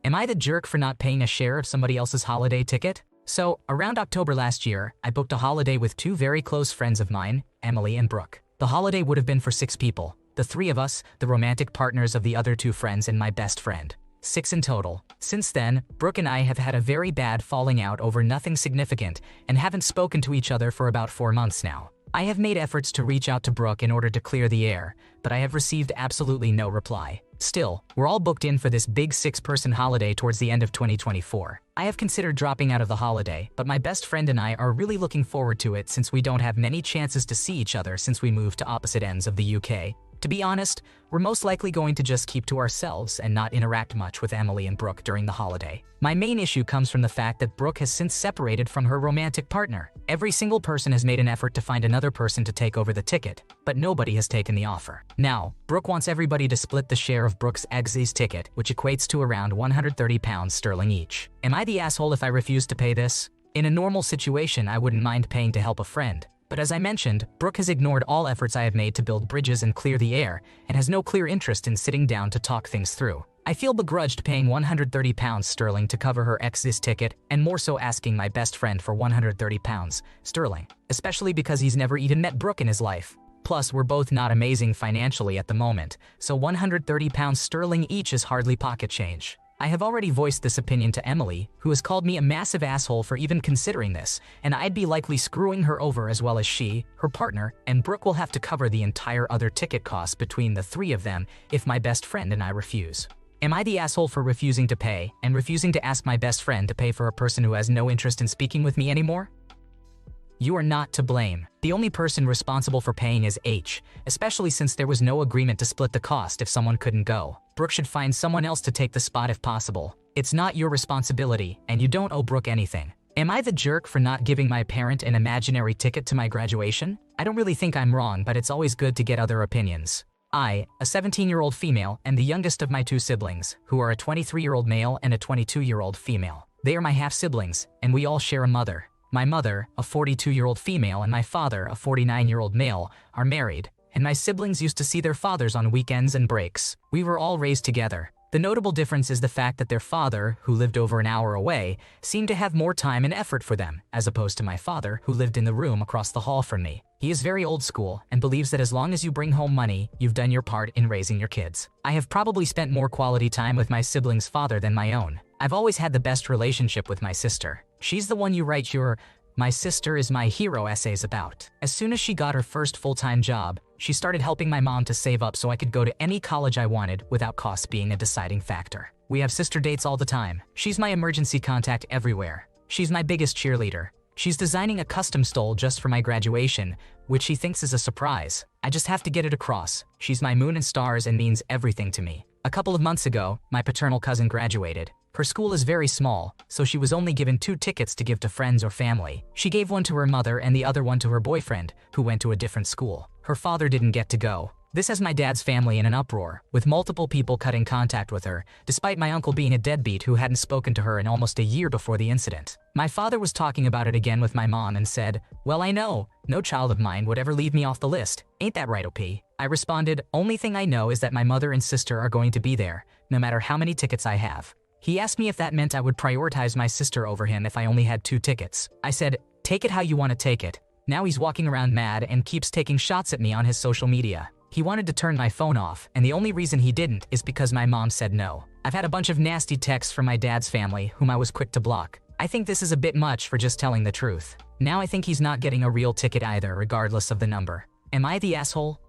Am I the jerk for not paying a share of somebody else's holiday ticket? So, around October last year, I booked a holiday with two very close friends of mine, Emily and Brooke. The holiday would have been for 6 people. The 3 of us, the romantic partners of the other 2 friends and my best friend. 6 in total. Since then, Brooke and I have had a very bad falling out over nothing significant and haven't spoken to each other for about 4 months now. I have made efforts to reach out to Brooke in order to clear the air, but I have received absolutely no reply. Still, we're all booked in for this big 6-person holiday towards the end of 2024. I have considered dropping out of the holiday, but my best friend and I are really looking forward to it since we don't have many chances to see each other since we moved to opposite ends of the UK. To be honest, we're most likely going to just keep to ourselves and not interact much with Emily and Brooke during the holiday. My main issue comes from the fact that Brooke has since separated from her romantic partner. Every single person has made an effort to find another person to take over the ticket, but nobody has taken the offer. Now, Brooke wants everybody to split the share of Brooke's ex's ticket, which equates to around £130 each. Am I the asshole if I refuse to pay this? In a normal situation, I wouldn't mind paying to help a friend. But as I mentioned, Brooke has ignored all efforts I have made to build bridges and clear the air, and has no clear interest in sitting down to talk things through. I feel begrudged paying £130 to cover her ex's ticket, and more so asking my best friend for £130, especially because he's never even met Brooke in his life. Plus, we're both not amazing financially at the moment, so £130 each is hardly pocket change. I have already voiced this opinion to Emily, who has called me a massive asshole for even considering this, and I'd be likely screwing her over as well as she, her partner, and Brooke will have to cover the entire other ticket costs between the 3 of them if my best friend and I refuse. Am I the asshole for refusing to pay and refusing to ask my best friend to pay for a person who has no interest in speaking with me anymore? You are not to blame. The only person responsible for paying is H, especially since there was no agreement to split the cost if someone couldn't go. Brooke should find someone else to take the spot if possible. It's not your responsibility, and you don't owe Brooke anything. Am I the jerk for not giving my parent an imaginary ticket to my graduation? I don't really think I'm wrong, but it's always good to get other opinions. I, a 17-year-old female, am the youngest of my 2 siblings, who are a 23-year-old male and a 22-year-old female. They are my half-siblings, and we all share a mother. My mother, a 42-year-old female, and my father, a 49-year-old male, are married, and my siblings used to see their fathers on weekends and breaks. We were all raised together. The notable difference is the fact that their father, who lived over an hour away, seemed to have more time and effort for them, as opposed to my father, who lived in the room across the hall from me. He is very old school and believes that as long as you bring home money, you've done your part in raising your kids. I have probably spent more quality time with my siblings' father than my own. I've always had the best relationship with my sister. She's the one you write your "My sister is my hero" essays about. As soon as she got her first full-time job, she started helping my mom to save up so I could go to any college I wanted without cost being a deciding factor. We have sister dates all the time. She's my emergency contact everywhere. She's my biggest cheerleader. She's designing a custom stole just for my graduation, which she thinks is a surprise. I just have to get it across. She's my moon and stars and means everything to me. A couple of months ago, my paternal cousin graduated. Her school is very small, so she was only given 2 tickets to give to friends or family. She gave one to her mother and the other one to her boyfriend, who went to a different school. Her father didn't get to go. This has my dad's family in an uproar, with multiple people cutting contact with her, despite my uncle being a deadbeat who hadn't spoken to her in almost a year before the incident. My father was talking about it again with my mom and said, "Well, I know. No child of mine would ever leave me off the list. Ain't that right, OP?" I responded, "Only thing I know is that my mother and sister are going to be there, no matter how many tickets I have." He asked me if that meant I would prioritize my sister over him if I only had 2 tickets. I said, "Take it how you want to take it." Now he's walking around mad and keeps taking shots at me on his social media. He wanted to turn my phone off, and the only reason he didn't is because my mom said no. I've had a bunch of nasty texts from my dad's family, whom I was quick to block. I think this is a bit much for just telling the truth. Now I think he's not getting a real ticket either, regardless of the number. Am I the asshole?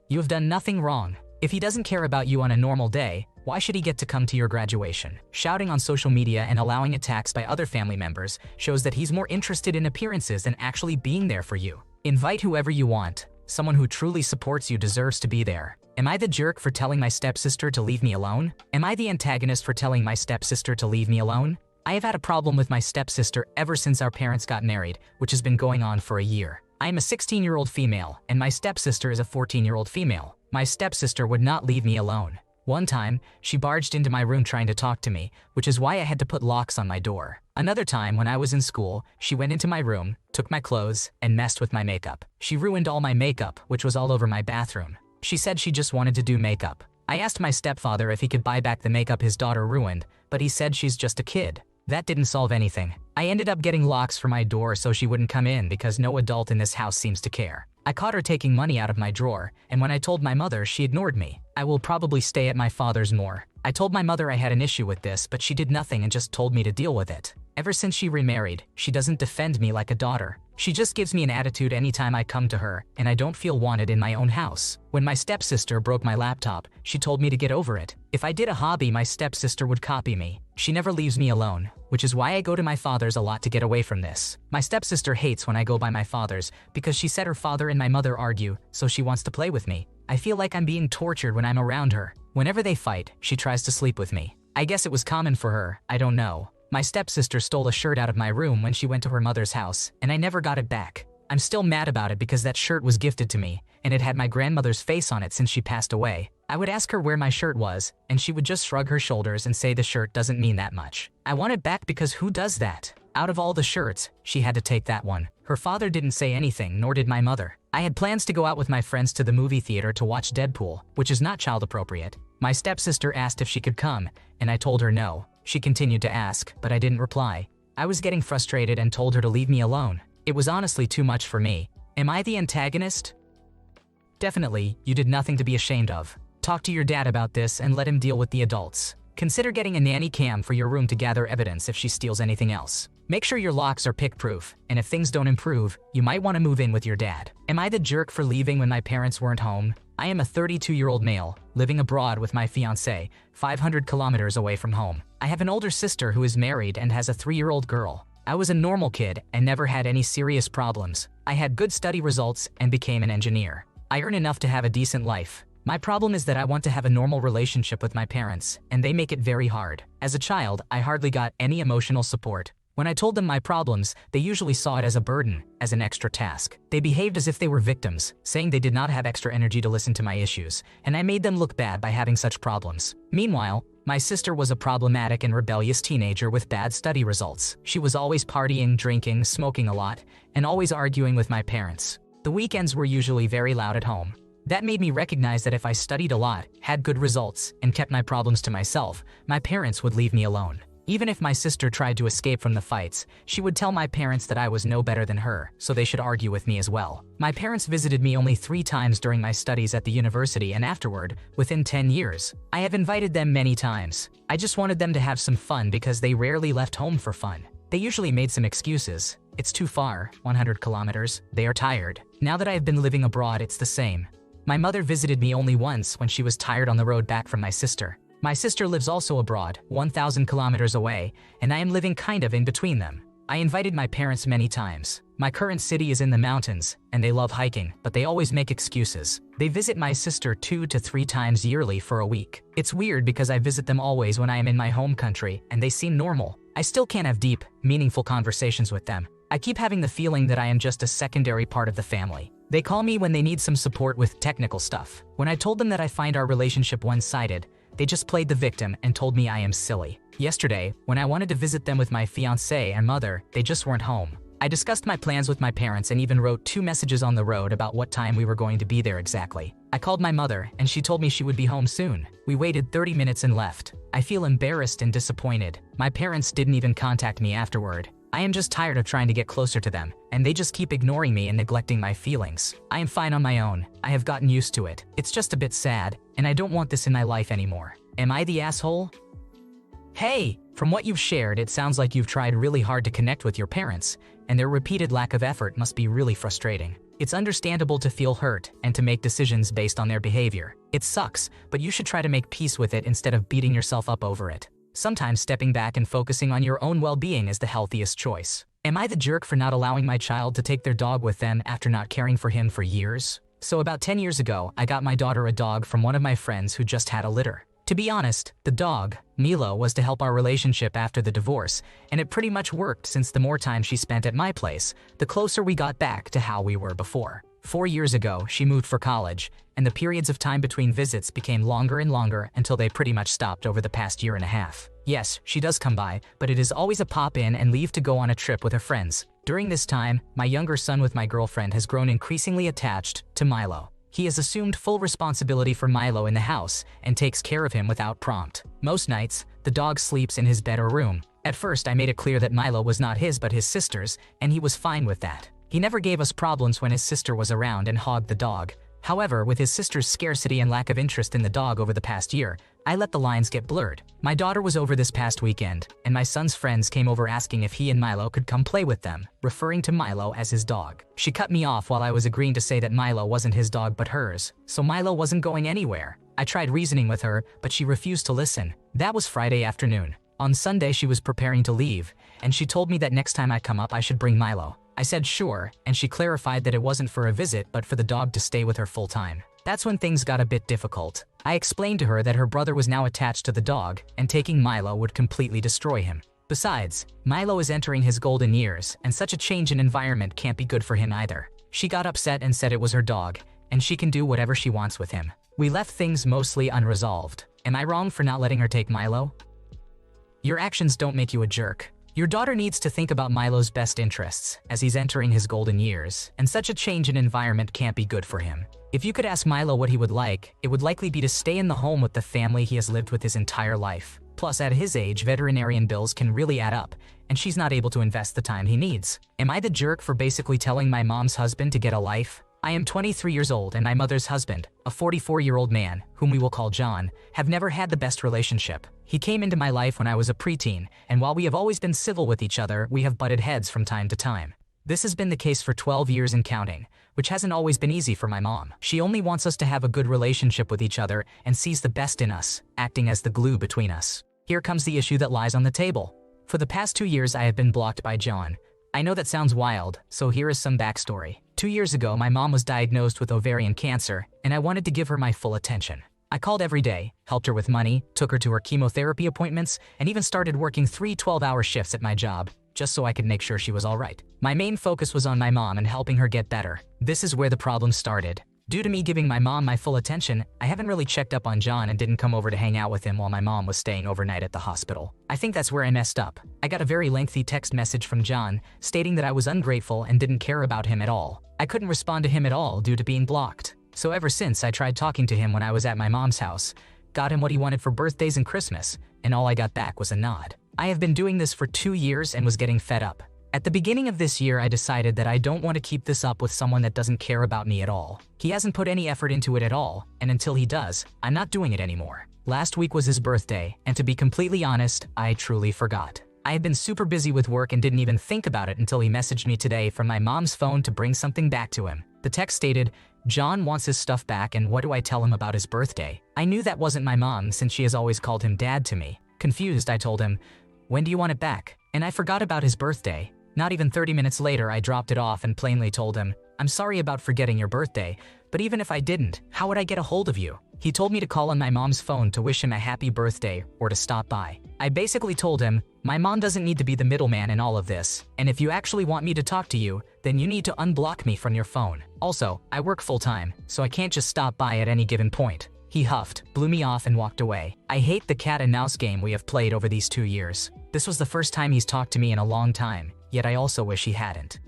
You have done nothing wrong. If he doesn't care about you on a normal day, why should he get to come to your graduation? Shouting on social media and allowing attacks by other family members shows that he's more interested in appearances than actually being there for you. Invite whoever you want. Someone who truly supports you deserves to be there. Am I the jerk for telling my stepsister to leave me alone? Am I the antagonist for telling my stepsister to leave me alone? I have had a problem with my stepsister ever since our parents got married, which has been going on for a year. I am a 16-year-old female, and my stepsister is a 14-year-old female. My stepsister would not leave me alone. One time, she barged into my room trying to talk to me, which is why I had to put locks on my door. Another time, when I was in school, she went into my room, took my clothes, and messed with my makeup. She ruined all my makeup, which was all over my bathroom. She said she just wanted to do makeup. I asked my stepfather if he could buy back the makeup his daughter ruined, but he said she's just a kid. That didn't solve anything. I ended up getting locks for my door so she wouldn't come in because no adult in this house seems to care. I caught her taking money out of my drawer, and when I told my mother, she ignored me. I will probably stay at my father's more. I told my mother I had an issue with this, but she did nothing and just told me to deal with it. Ever since she remarried, she doesn't defend me like a daughter. She just gives me an attitude anytime I come to her, and I don't feel wanted in my own house. When my stepsister broke my laptop, she told me to get over it. If I did a hobby, my stepsister would copy me. She never leaves me alone, which is why I go to my father's a lot to get away from this. My stepsister hates when I go by my father's because she said her father and my mother argue, so she wants to play with me. I feel like I'm being tortured when I'm around her. Whenever they fight, she tries to sleep with me. I guess it was common for her, I don't know. My stepsister stole a shirt out of my room when she went to her mother's house, and I never got it back. I'm still mad about it because that shirt was gifted to me, and it had my grandmother's face on it since she passed away. I would ask her where my shirt was, and she would just shrug her shoulders and say the shirt doesn't mean that much. I want it back because who does that? Out of all the shirts, she had to take that one. Her father didn't say anything, nor did my mother. I had plans to go out with my friends to the movie theater to watch Deadpool, which is not child appropriate. My stepsister asked if she could come, and I told her no. She continued to ask, but I didn't reply. I was getting frustrated and told her to leave me alone. It was honestly too much for me. Am I the antagonist? Definitely, you did nothing to be ashamed of. Talk to your dad about this and let him deal with the adults. Consider getting a nanny cam for your room to gather evidence if she steals anything else. Make sure your locks are pick-proof, and if things don't improve, you might want to move in with your dad. Am I the jerk for leaving when my parents weren't home? I am a 32-year-old male, living abroad with my fiancé, 500 kilometers away from home. I have an older sister who is married and has a 3-year-old girl. I was a normal kid and never had any serious problems. I had good study results and became an engineer. I earn enough to have a decent life. My problem is that I want to have a normal relationship with my parents, and they make it very hard. As a child, I hardly got any emotional support. When I told them my problems, they usually saw it as a burden, as an extra task. They behaved as if they were victims, saying they did not have extra energy to listen to my issues, and I made them look bad by having such problems. Meanwhile, my sister was a problematic and rebellious teenager with bad study results. She was always partying, drinking, smoking a lot, and always arguing with my parents. The weekends were usually very loud at home. That made me recognize that if I studied a lot, had good results, and kept my problems to myself, my parents would leave me alone. Even if my sister tried to escape from the fights, she would tell my parents that I was no better than her, so they should argue with me as well. My parents visited me only 3 times during my studies at the university and afterward, within 10 years. I have invited them many times. I just wanted them to have some fun because they rarely left home for fun. They usually made some excuses. It's too far, 100 kilometers. They are tired. Now that I have been living abroad, it's the same. My mother visited me only once when she was tired on the road back from my sister. My sister lives also abroad, 1,000 kilometers away, and I am living kind of in between them. I invited my parents many times. My current city is in the mountains, and they love hiking, but they always make excuses. They visit my sister 2 to 3 times yearly for a week. It's weird because I visit them always when I am in my home country, and they seem normal. I still can't have deep, meaningful conversations with them. I keep having the feeling that I am just a secondary part of the family. They call me when they need some support with technical stuff. When I told them that I find our relationship one-sided, they just played the victim and told me I am silly. Yesterday, when I wanted to visit them with my fiancé and mother, they just weren't home. I discussed my plans with my parents and even wrote 2 messages on the road about what time we were going to be there exactly. I called my mother and she told me she would be home soon. We waited 30 minutes and left. I feel embarrassed and disappointed. My parents didn't even contact me afterward. I am just tired of trying to get closer to them, and they just keep ignoring me and neglecting my feelings. I am fine on my own. I have gotten used to it. It's just a bit sad, and I don't want this in my life anymore. Am I the asshole? Hey, from what you've shared, it sounds like you've tried really hard to connect with your parents, and their repeated lack of effort must be really frustrating. It's understandable to feel hurt and to make decisions based on their behavior. It sucks, but you should try to make peace with it instead of beating yourself up over it. Sometimes stepping back and focusing on your own well-being is the healthiest choice. Am I the jerk for not allowing my child to take their dog with them after not caring for him for years? So about 10 years ago, I got my daughter a dog from one of my friends who just had a litter. To be honest, the dog, Milo, was to help our relationship after the divorce, and it pretty much worked since the more time she spent at my place, the closer we got back to how we were before. 4 years ago, she moved for college, and the periods of time between visits became longer and longer until they pretty much stopped over the past year and a half. Yes, she does come by, but it is always a pop-in and leave to go on a trip with her friends. During this time, my younger son with my girlfriend has grown increasingly attached to Milo. He has assumed full responsibility for Milo in the house and takes care of him without prompt. Most nights, the dog sleeps in his bed or room. At first, I made it clear that Milo was not his but his sister's, and he was fine with that. He never gave us problems when his sister was around and hogged the dog. However, with his sister's scarcity and lack of interest in the dog over the past year, I let the lines get blurred. My daughter was over this past weekend, and my son's friends came over asking if he and Milo could come play with them, referring to Milo as his dog. She cut me off while I was agreeing to say that Milo wasn't his dog but hers, so Milo wasn't going anywhere. I tried reasoning with her, but she refused to listen. That was Friday afternoon. On Sunday, she was preparing to leave, and she told me that next time I come up I should bring Milo. I said sure, and she clarified that it wasn't for a visit but for the dog to stay with her full time. That's when things got a bit difficult. I explained to her that her brother was now attached to the dog, and taking Milo would completely destroy him. Besides, Milo is entering his golden years, and such a change in environment can't be good for him either. She got upset and said it was her dog, and she can do whatever she wants with him. We left things mostly unresolved. Am I wrong for not letting her take Milo? Your actions don't make you a jerk. Your daughter needs to think about Milo's best interests, as he's entering his golden years, and such a change in environment can't be good for him. If you could ask Milo what he would like, it would likely be to stay in the home with the family he has lived with his entire life. Plus, at his age, veterinarian bills can really add up, and she's not able to invest the time he needs. Am I the jerk for basically telling my mom's husband to get a life? I am 23 years old and my mother's husband, a 44-year-old man, whom we will call John, have never had the best relationship. He came into my life when I was a preteen, and while we have always been civil with each other, we have butted heads from time to time. This has been the case for 12 years and counting, which hasn't always been easy for my mom. She only wants us to have a good relationship with each other and sees the best in us, acting as the glue between us. Here comes the issue that lies on the table. For the past 2 years, I have been blocked by John. I know that sounds wild, so here is some backstory. 2 years ago, my mom was diagnosed with ovarian cancer, and I wanted to give her my full attention. I called every day, helped her with money, took her to her chemotherapy appointments, and even started working 3 12-hour shifts at my job, just so I could make sure she was all right. My main focus was on my mom and helping her get better. This is where the problem started. Due to me giving my mom my full attention, I haven't really checked up on John and didn't come over to hang out with him while my mom was staying overnight at the hospital. I think that's where I messed up. I got a very lengthy text message from John stating that I was ungrateful and didn't care about him at all. I couldn't respond to him at all due to being blocked. So ever since, I tried talking to him when I was at my mom's house, got him what he wanted for birthdays and Christmas, and all I got back was a nod. I have been doing this for 2 years and was getting fed up. At the beginning of this year, I decided that I don't want to keep this up with someone that doesn't care about me at all. He hasn't put any effort into it at all, and until he does, I'm not doing it anymore. Last week was his birthday, and to be completely honest, I truly forgot. I had been super busy with work and didn't even think about it until he messaged me today from my mom's phone to bring something back to him. The text stated, "John wants his stuff back, and what do I tell him about his birthday?" I knew that wasn't my mom since she has always called him dad to me. Confused, I told him, "When do you want it back?" And I forgot about his birthday. Not even 30 minutes later, I dropped it off and plainly told him, "I'm sorry about forgetting your birthday, but even if I didn't, how would I get a hold of you?" He told me to call on my mom's phone to wish him a happy birthday or to stop by. I basically told him, my mom doesn't need to be the middleman in all of this, and if you actually want me to talk to you, then you need to unblock me from your phone. Also, I work full-time, so I can't just stop by at any given point. He huffed, blew me off, and walked away. I hate the cat and mouse game we have played over these 2 years. This was the first time he's talked to me in a long time, yet I also wish he hadn't.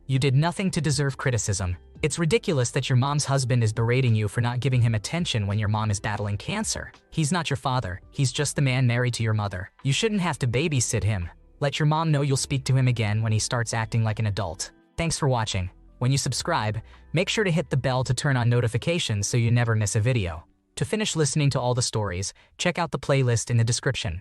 You did nothing to deserve criticism. It's ridiculous that your mom's husband is berating you for not giving him attention when your mom is battling cancer. He's not your father, he's just the man married to your mother. You shouldn't have to babysit him. Let your mom know you'll speak to him again when he starts acting like an adult. Thanks for watching. When you subscribe, make sure to hit the bell to turn on notifications so you never miss a video. To finish listening to all the stories, check out the playlist in the description.